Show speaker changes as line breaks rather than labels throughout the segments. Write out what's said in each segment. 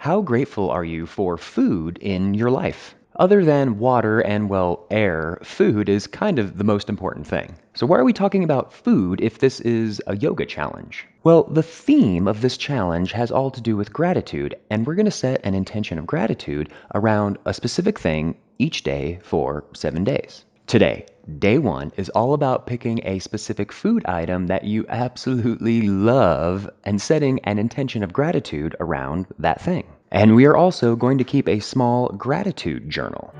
How grateful are you for food in your life? Other than water and, well, air, food is kind of the most important thing. So why are we talking about food if this is a yoga challenge? Well, the theme of this challenge has all to do with gratitude, and we're going to set an intention of gratitude around a specific thing each day for 7 days. Today, day one, is all about picking a specific food item that you absolutely love and setting an intention of gratitude around that thing. And we are also going to keep a small gratitude journal.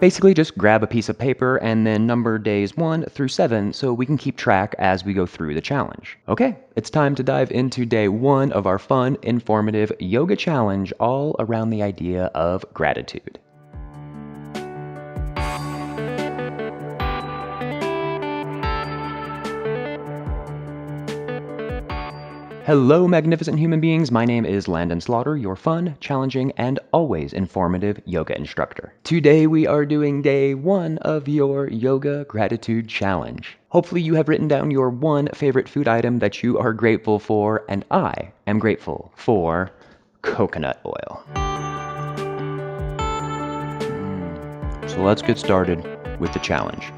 Basically, just grab a piece of paper and then number days 1 through 7 so we can keep track as we go through the challenge. Okay, it's time to dive into day 1 of our fun, informative yoga challenge all around the idea of gratitude. Hello, magnificent human beings. My name is Landon Slaughter, your fun, challenging, and always informative yoga instructor. Today we are doing day 1 of your Yoga Gratitude Challenge. Hopefully you have written down your one favorite food item that you are grateful for, and I am grateful for coconut oil. So let's get started with the challenge.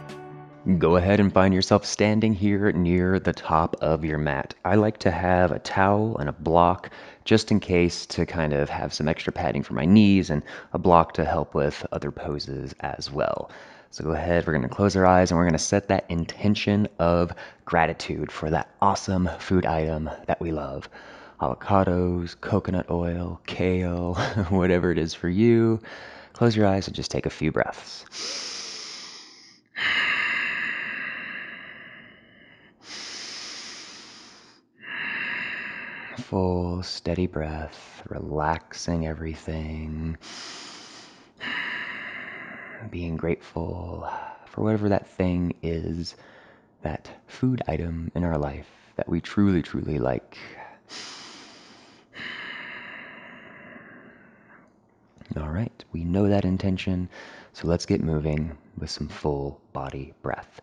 Go ahead and find yourself standing here near the top of your mat. I like to have a towel and a block just in case to kind of have some extra padding for my knees and a block to help with other poses as well. So go ahead, we're going to close our eyes and we're going to set that intention of gratitude for that awesome food item that we love. Avocados, coconut oil, kale, whatever it is for you. Close your eyes and just take a few breaths. Full, steady breath, relaxing everything, being grateful for whatever that thing is, that food item in our life that we truly, truly like. All right, we know that intention, so let's get moving with some full body breath.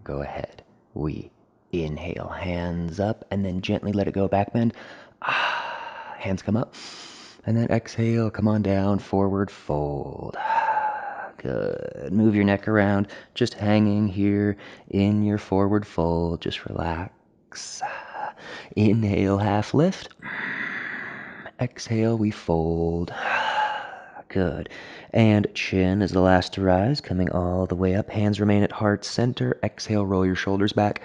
Go ahead. We inhale, hands up, and then gently let it go, back bend. Hands come up. And then exhale, come on down, forward fold. Good. Move your neck around, just hanging here in your forward fold. Just relax. Inhale, half lift. Exhale, we fold. Good. And chin is the last to rise, coming all the way up. Hands remain at heart center. Exhale, roll your shoulders back.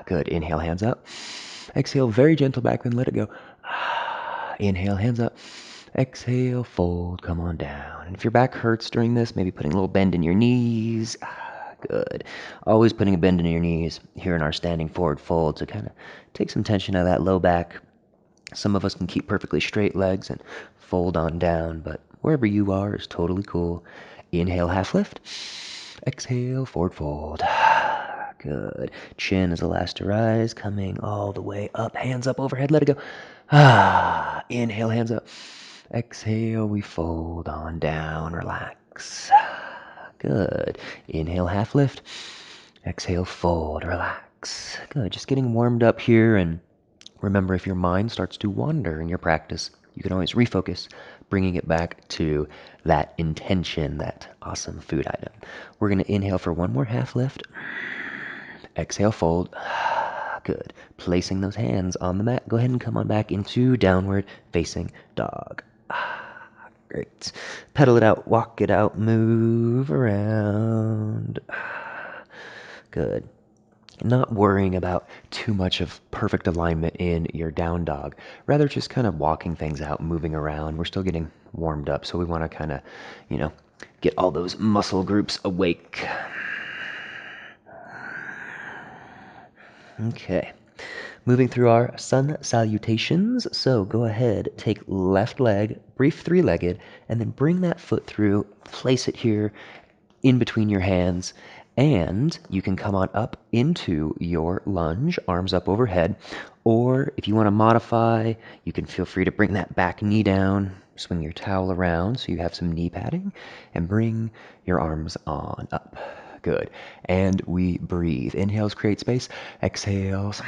Good. Inhale, hands up. Exhale, very gentle back bend, let it go. Inhale, hands up. Exhale, fold, come on down. And if your back hurts during this, maybe putting a little bend in your knees. Good. Always putting a bend in your knees here in our standing forward fold to kind of take some tension out of that low back. Some of us can keep perfectly straight legs and fold on down, but wherever you are is totally cool. Inhale, half lift. Exhale, forward fold. Good. Chin is the last to rise, coming all the way up. Hands up overhead, let it go. Inhale, hands up. Exhale, we fold on down, relax. Good. Inhale, half lift. Exhale, fold, relax. Good. Just getting warmed up here, and remember, if your mind starts to wander in your practice, you can always refocus, bringing it back to that intention, that awesome food item. We're going to inhale for one more half lift. Exhale, fold. Good. Placing those hands on the mat. Go ahead and come on back into downward facing dog. Great. Pedal it out, walk it out, move around. Good. Not worrying about too much of perfect alignment in your down dog. Rather just kind of walking things out, moving around. We're still getting warmed up, so we want to kind of, get all those muscle groups awake. Okay. Moving through our sun salutations. So go ahead, take left leg, brief three-legged, and then bring that foot through, place it here in between your hands, and you can come on up into your lunge, arms up overhead, or if you want to modify, you can feel free to bring that back knee down, swing your towel around so you have some knee padding, and bring your arms on up. Good. And we breathe. Inhales, create space. Exhales,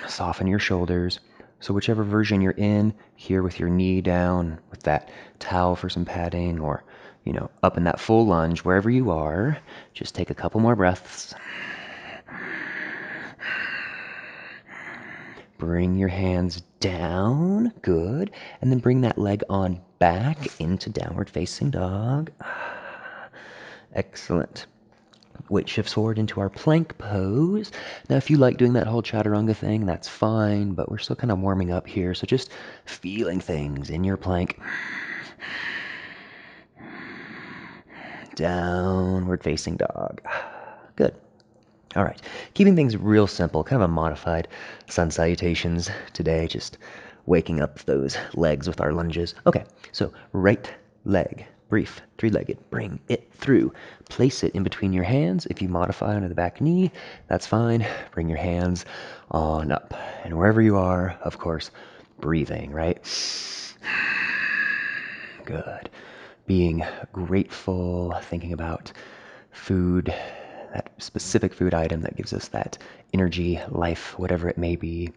soften your shoulders. So whichever version you're in, here with your knee down, with that towel for some padding, or, up in that full lunge, wherever you are, just take a couple more breaths. Bring your hands down, good, and then bring that leg on back into downward facing dog. Excellent. Weight shifts forward into our plank pose. Now, if you like doing that whole chaturanga thing, that's fine, but we're still kind of warming up here, so just feeling things in your plank. Downward facing dog. Good. All right, keeping things real simple, kind of a modified sun salutations today, just waking up those legs with our lunges. Okay, so right leg, brief, three-legged, bring it through. Place it in between your hands. If you modify onto the back knee, that's fine. Bring your hands on up. And wherever you are, of course, breathing, right? Good. Being grateful, thinking about food, that specific food item that gives us that energy, life, whatever it may be.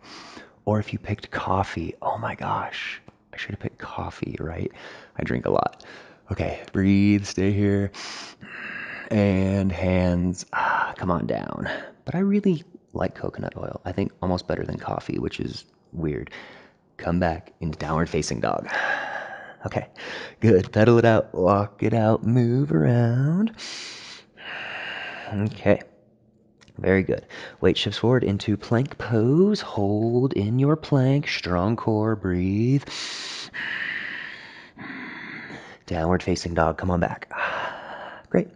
Or if you picked coffee, oh my gosh, I should have picked coffee, right? I drink a lot. Okay, breathe, stay here. And hands, come on down. But I really like coconut oil. I think almost better than coffee, which is weird. Come back into downward facing dog. Okay, good. Pedal it out, walk it out, move around. Okay, very good. Weight shifts forward into plank pose. Hold in your plank, strong core, breathe. Downward facing dog, come on back. Great.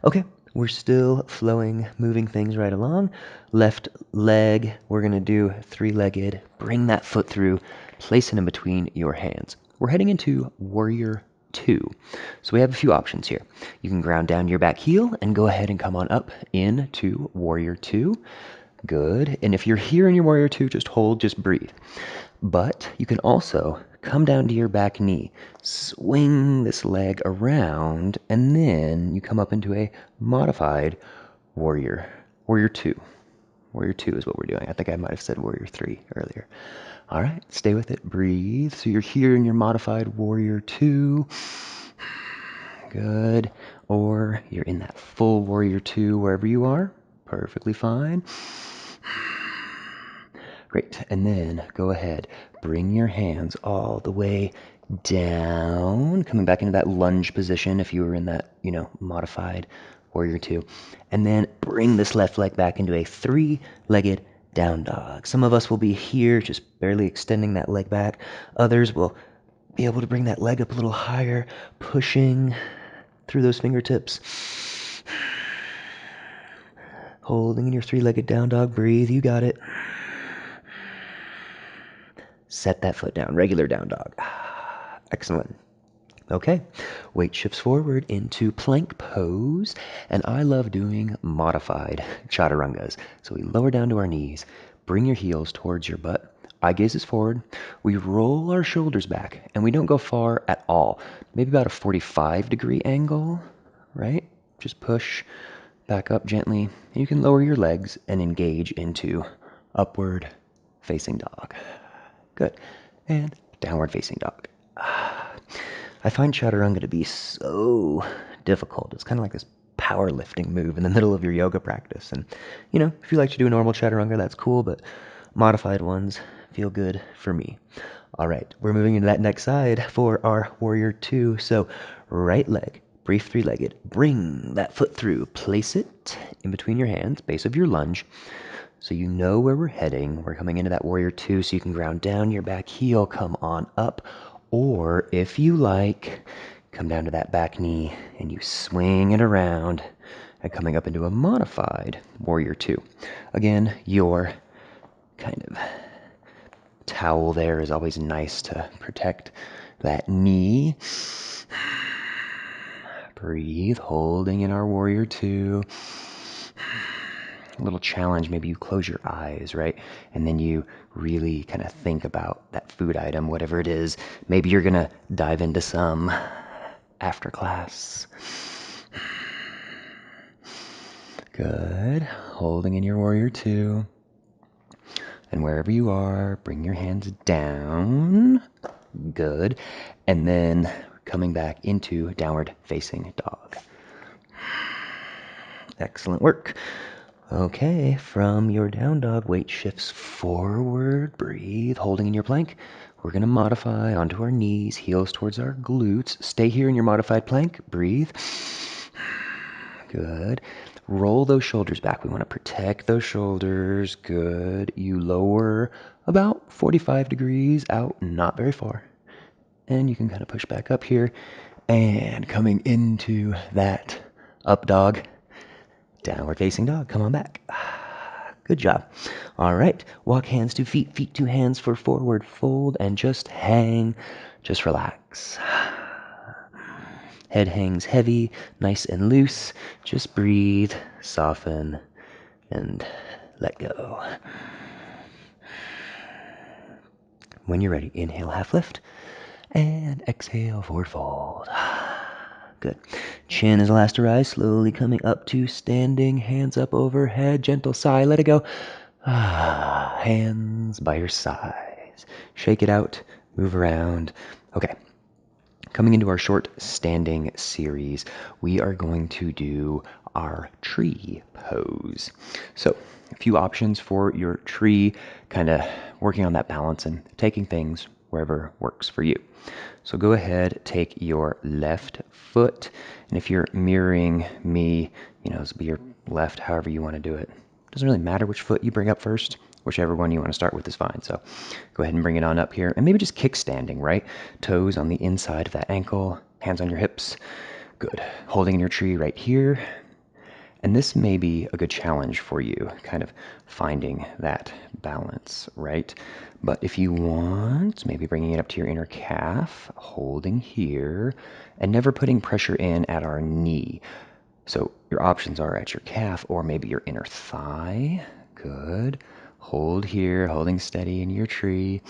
Okay, we're still flowing, moving things right along. Left leg, we're going to do three-legged. Bring that foot through, place it in between your hands. We're heading into warrior two. So we have a few options here. You can ground down your back heel and go ahead and come on up into warrior two. Good. And if you're here in your warrior two, just hold, just breathe. But you can also come down to your back knee, swing this leg around, and then you come up into a modified warrior two. Warrior two is what we're doing. I think I might have said warrior three earlier. All right, stay with it. Breathe. So you're here in your modified warrior two. Good. Or you're in that full warrior two wherever you are. Perfectly fine. Great. And then go ahead. Bring your hands all the way down, coming back into that lunge position if you were in that, modified warrior two. And then bring this left leg back into a three-legged down dog. Some of us will be here, just barely extending that leg back. Others will be able to bring that leg up a little higher, pushing through those fingertips. Holding in your three-legged down dog. Breathe. You got it. Set that foot down. Regular down dog. Excellent. Okay, weight shifts forward into plank pose, and I love doing modified chaturangas. So we lower down to our knees, bring your heels towards your butt, eye gaze is forward, we roll our shoulders back, and we don't go far at all. Maybe about a 45-degree angle, right? Just push back up gently. You can lower your legs and engage into upward facing dog. Good. And downward facing dog. I find chaturanga to be so difficult. It's kind of like this powerlifting move in the middle of your yoga practice. And, if you like to do a normal chaturanga, that's cool, but modified ones feel good for me. All right, we're moving into that next side for our warrior two. So right leg, brief three-legged. Bring that foot through. Place it in between your hands, base of your lunge. So you know where we're heading. We're coming into that warrior two, so you can ground down your back heel, come on up. Or if you like, come down to that back knee and you swing it around and coming up into a modified warrior two. Again, your kind of towel there is always nice to protect that knee. Breathe, holding in our warrior two. A little challenge, maybe you close your eyes, right? And then you really kind of think about that food item, whatever it is. Maybe you're going to dive into some after class. Good. Holding in your warrior two. And wherever you are, bring your hands down. Good. And then coming back into downward facing dog. Excellent work. Okay, from your down dog, weight shifts forward. Breathe, holding in your plank. We're going to modify onto our knees, heels towards our glutes. Stay here in your modified plank. Breathe. Good. Roll those shoulders back. We want to protect those shoulders. Good. You lower about 45 degrees out, not very far. And you can kind of push back up here. And coming into that up dog, downward facing dog. Come on back. Good job. All right. Walk hands to feet, feet to hands for forward fold, and just hang. Just relax. Head hangs heavy, nice and loose. Just breathe, soften, and let go. When you're ready, inhale, half lift, and exhale, forward fold. Good. Chin is last to rise, slowly coming up to standing, hands up overhead, gentle sigh, let it go. Hands by your sides. Shake it out, move around. Okay. Coming into our short standing series, we are going to do our tree pose. So, a few options for your tree, kind of working on that balance and taking things wherever works for you. So go ahead, take your left foot, and if you're mirroring me, this will be your left, however you want to do it. Doesn't really matter which foot you bring up first. Whichever one you want to start with is fine. So go ahead and bring it on up here. And maybe just kickstanding, right? Toes on the inside of that ankle, hands on your hips. Good. Holding in your tree right here. And this may be a good challenge for you, kind of finding that balance, right? But if you want, maybe bringing it up to your inner calf, holding here, and never putting pressure in at our knee. So your options are at your calf or maybe your inner thigh. Good. Hold here, holding steady in your tree.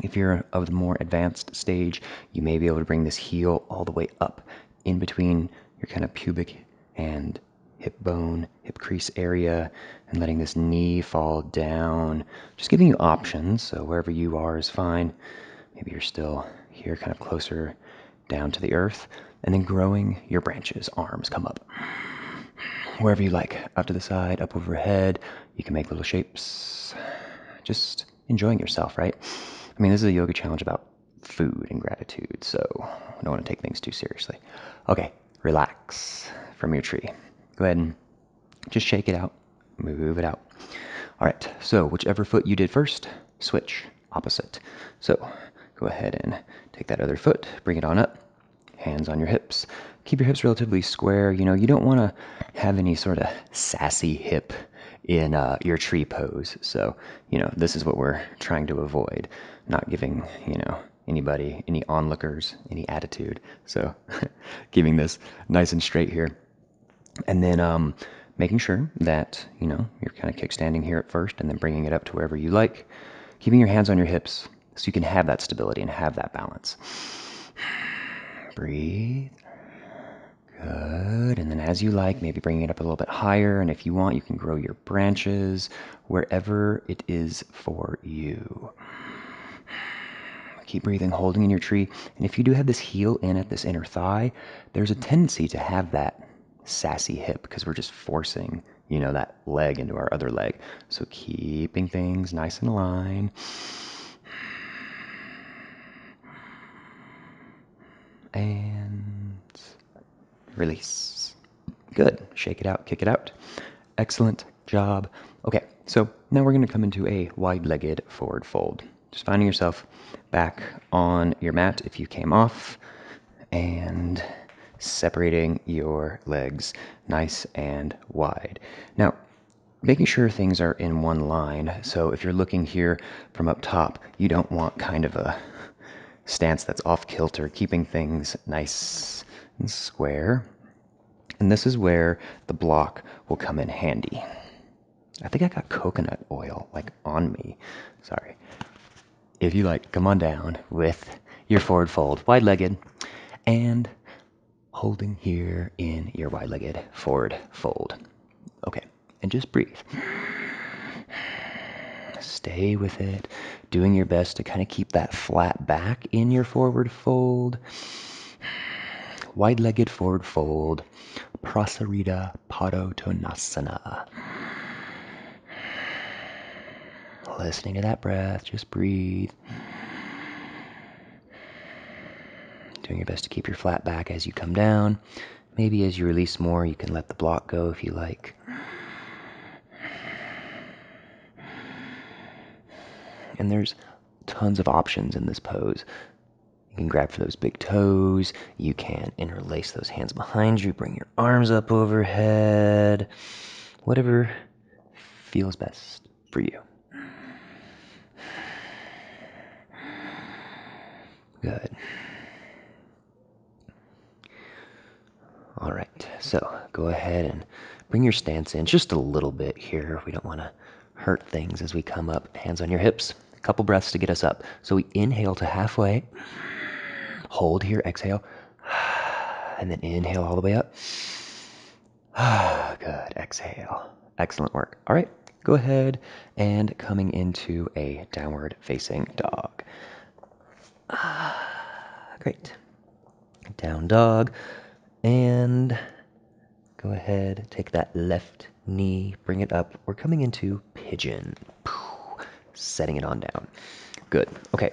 If you're of the more advanced stage, you may be able to bring this heel all the way up in between your kind of pubic and hip bone, hip crease area, and letting this knee fall down. Just giving you options, so wherever you are is fine. Maybe you're still here, kind of closer down to the earth. And then growing your branches, arms come up. Wherever you like, out to the side, up overhead. You can make little shapes. Just enjoying yourself, right? I mean, this is a yoga challenge about food and gratitude, so I don't want to take things too seriously. Okay, relax from your tree. Go ahead and just shake it out, move it out. All right, so whichever foot you did first, switch, opposite. So go ahead and take that other foot, bring it on up, hands on your hips. Keep your hips relatively square. You don't want to have any sort of sassy hip in your tree pose. So, this is what we're trying to avoid. Not giving, anybody, any onlookers, any attitude. So keeping this nice and straight here. And then making sure that, you're kind of kickstanding here at first and then bringing it up to wherever you like. Keeping your hands on your hips so you can have that stability and have that balance. Breathe. Good. And then as you like, maybe bringing it up a little bit higher. And if you want, you can grow your branches wherever it is for you. Keep breathing, holding in your tree. And if you do have this heel in at this inner thigh, there's a tendency to have that sassy hip because we're just forcing, that leg into our other leg. So keeping things nice and aligned. And release. Good. Shake it out, kick it out. Excellent job. Okay, so now we're going to come into a wide-legged forward fold. Just finding yourself back on your mat if you came off, and separating your legs nice and wide. Now, making sure things are in one line. So if you're looking here from up top, you don't want kind of a stance that's off kilter, keeping things nice and square. And this is where the block will come in handy. I think I got coconut oil on me. Sorry. If you like, come on down with your forward fold, wide-legged, and holding here in your wide-legged forward fold. Okay, and just breathe. Stay with it, doing your best to kind of keep that flat back in your forward fold. Wide-legged forward fold, Prasarita Padottanasana. Listening to that breath, just breathe. Doing your best to keep your flat back as you come down. Maybe as you release more, you can let the block go if you like. And there's tons of options in this pose. You can grab for those big toes. You can interlace those hands behind you. Bring your arms up overhead. Whatever feels best for you. Good. All right, so go ahead and bring your stance in just a little bit here. We don't want to hurt things as we come up. Hands on your hips. A couple breaths to get us up. So we inhale to halfway. Hold here, exhale. And then inhale all the way up. Good, exhale. Excellent work. All right, go ahead and coming into a downward facing dog. Great. Down dog. And go ahead, take that left knee, bring it up. We're coming into pigeon. Setting it on down. Good. Okay.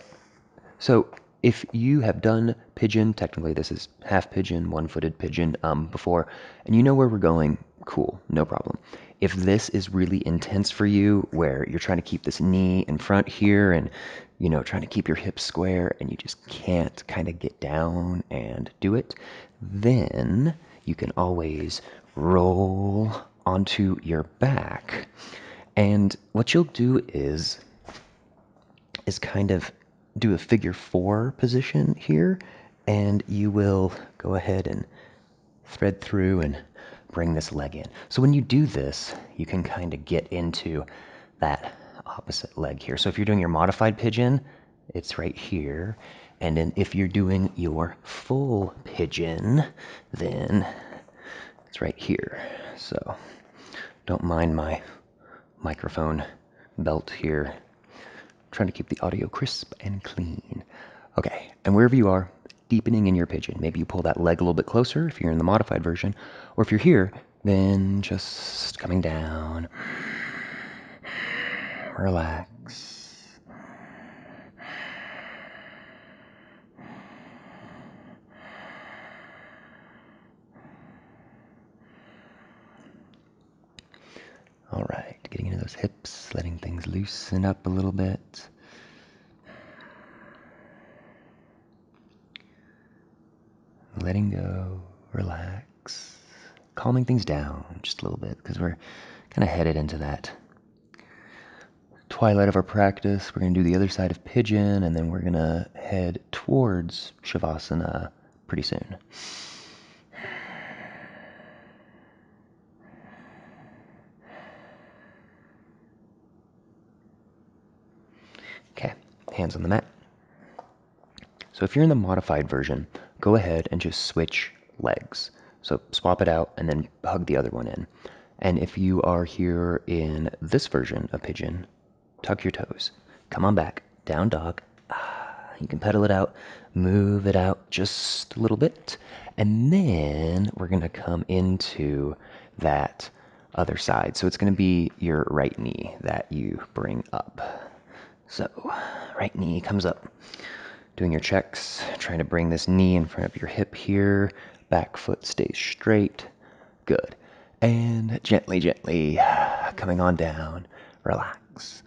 So if you have done pigeon, technically this is half pigeon, one-footed pigeon before, and you know where we're going, cool, no problem. If this is really intense for you, where you're trying to keep this knee in front here and, you know, trying to keep your hips square and you just can't kind of get down and do it, then you can always roll onto your back. And what you'll do is kind of do a figure 4 position here, and you will go ahead and thread through and bring this leg in. So when you do this, you can kind of get into that opposite leg here. So if you're doing your modified pigeon, it's right here. And then if you're doing your full pigeon, then it's right here. So don't mind my microphone belt here. Trying to keep the audio crisp and clean. Okay, and wherever you are, deepening in your pigeon. Maybe you pull that leg a little bit closer if you're in the modified version, or if you're here, then just coming down. Relax. All right, getting into those hips, letting things loosen up a little bit. Letting go, relax, calming things down just a little bit because we're kind of headed into that twilight of our practice. We're going to do the other side of pigeon, and then we're going to head towards Shavasana pretty soon. Okay, hands on the mat. So if you're in the modified version, go ahead and just switch legs. So swap it out and then hug the other one in. And if you are here in this version of pigeon, tuck your toes. Come on back, down dog. You can pedal it out, move it out just a little bit. And then we're gonna come into that other side. So it's gonna be your right knee that you bring up. So right knee comes up. Doing your checks, trying to bring this knee in front of your hip here. Back foot stays straight. Good. And gently, gently coming on down. Relax.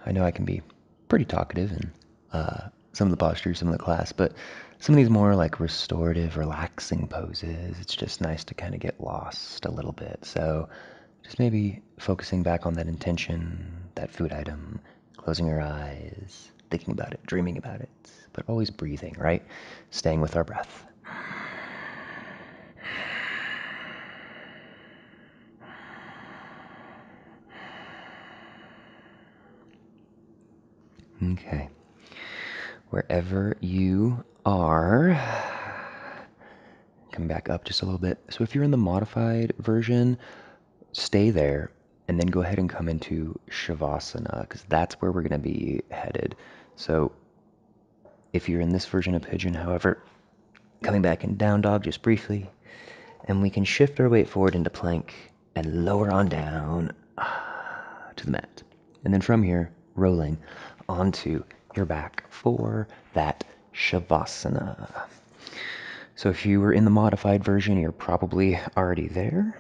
I know I can be pretty talkative in some of the postures, some of the class, but some of these more like restorative, relaxing poses, it's just nice to kind of get lost a little bit. So just maybe focusing back on that intention, that food item, closing your eyes, thinking about it, dreaming about it, but always breathing, right? Staying with our breath. Okay. Wherever you are, come back up just a little bit. So if you're in the modified version, stay there and then go ahead and come into Shavasana because that's where we're going to be headed. So if you're in this version of Pigeon, however, coming back in Down Dog just briefly, and we can shift our weight forward into Plank and lower on down to the mat. And then from here, rolling onto your back for that Shavasana. So if you were in the modified version, you're probably already there.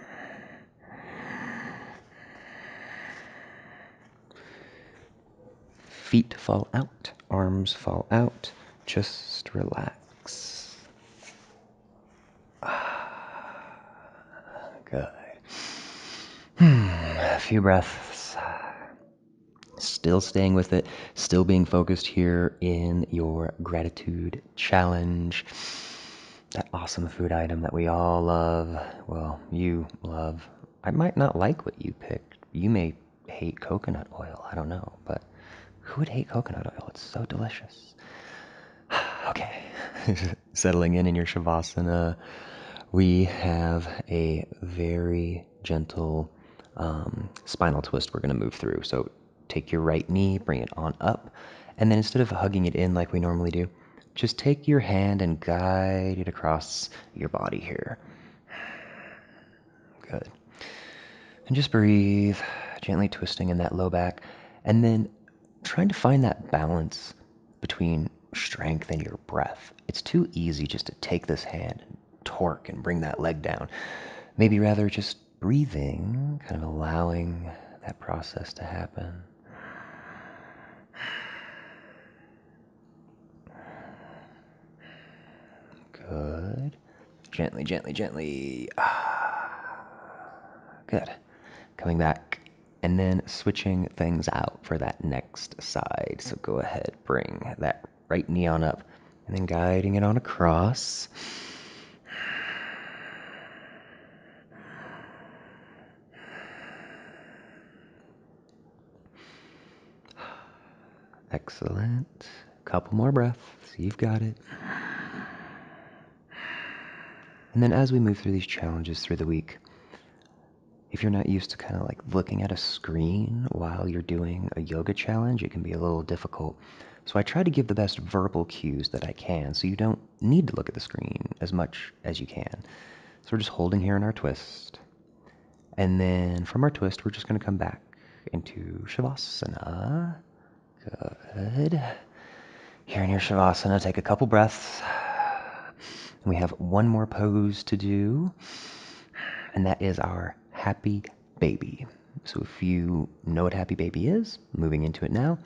Feet fall out, arms fall out. Just relax. Good. A few breaths. Still staying with it, still being focused here in your gratitude challenge. That awesome food item that we all love. Well, you love. I might not like what you picked. You may hate coconut oil. I don't know, but who would hate coconut oil? It's so delicious. Okay, settling in your Shavasana. We have a very gentle spinal twist we're going to move through. So take your right knee, bring it on up, and then instead of hugging it in like we normally do, just take your hand and guide it across your body here. Good. And just breathe, gently twisting in that low back, and then trying to find that balance between strength and your breath. It's too easy just to take this hand and torque and bring that leg down. Maybe rather just breathing, kind of allowing that process to happen. Good. Gently, gently, gently. Good. Coming back and then switching things out for that next side. So go ahead, bring that right knee on up and then guiding it on across. Excellent. Couple more breaths. You've got it. And then as we move through these challenges through the week, if you're not used to kind of like looking at a screen while you're doing a yoga challenge, it can be a little difficult. So I try to give the best verbal cues that I can so you don't need to look at the screen as much as you can. So we're just holding here in our twist. And then from our twist, we're just going to come back into Shavasana. Good. Here in your Shavasana, take a couple breaths. We have one more pose to do, and that is our happy baby. So if you know what happy baby is, moving into it now,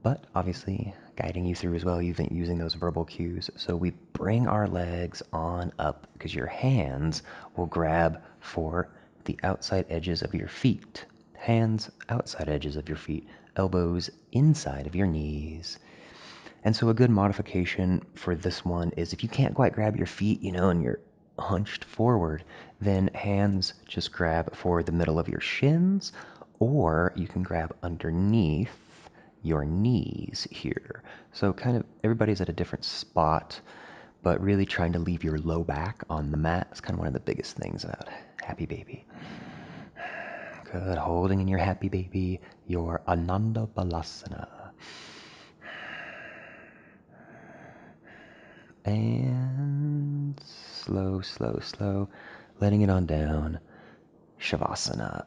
but obviously guiding you through as well, using those verbal cues. So we bring our legs on up because your hands will grab for the outside edges of your feet. Hands outside edges of your feet, elbows inside of your knees. And so a good modification for this one is if you can't quite grab your feet, and you're hunched forward, then hands just grab for the middle of your shins, or you can grab underneath your knees here. So kind of everybody's at a different spot, but really trying to leave your low back on the mat is kind of one of the biggest things about happy baby. Good. Holding in your happy baby, your Ananda Balasana. And slow, slow, slow, letting it on down. Shavasana.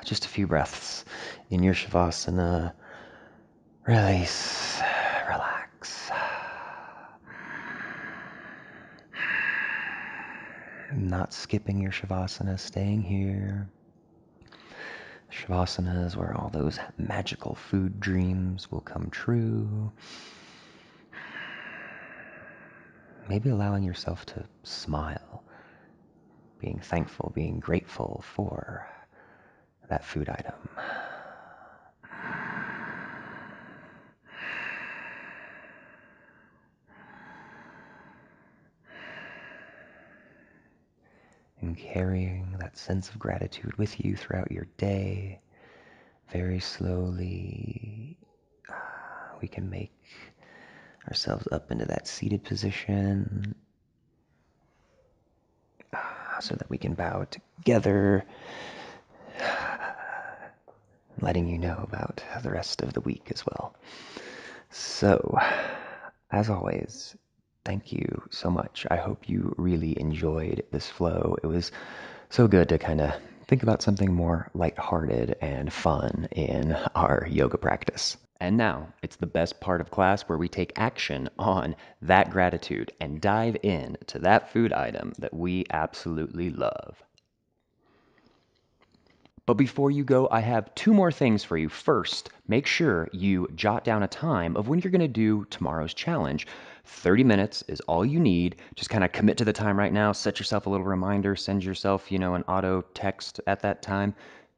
Just a few breaths in your Shavasana. Release, relax. Not skipping your Shavasana, staying here. Shavasana is where all those magical food dreams will come true. Maybe allowing yourself to smile, being thankful, being grateful for that food item. And carrying that sense of gratitude with you throughout your day, very slowly we can make ourselves up into that seated position so that we can bow together, letting you know about the rest of the week as well. So, as always, thank you so much. I hope you really enjoyed this flow. It was so good to kind of think about something more lighthearted and fun in our yoga practice. And now it's the best part of class where we take action on that gratitude and dive in to that food item that we absolutely love. But before you go, I have two more things for you. First, make sure you jot down a time of when you're going to do tomorrow's challenge. 30 minutes is all you need. Just kind of commit to the time right now. Set yourself a little reminder. Send yourself, an auto text at that time.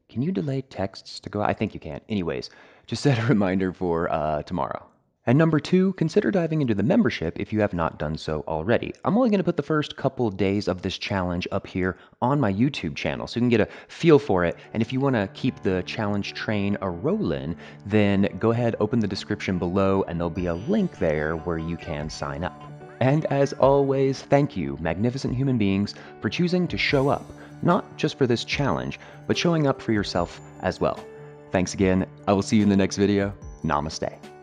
Can you delay texts to go out? I think you can. Anyways, just set a reminder for tomorrow. And number two, consider diving into the membership if you have not done so already. I'm only going to put the first couple days of this challenge up here on my YouTube channel so you can get a feel for it. And if you want to keep the challenge train a-rolling, then go ahead, open the description below, and there'll be a link there where you can sign up. And as always, thank you, magnificent human beings, for choosing to show up, not just for this challenge, but showing up for yourself as well. Thanks again. I will see you in the next video. Namaste.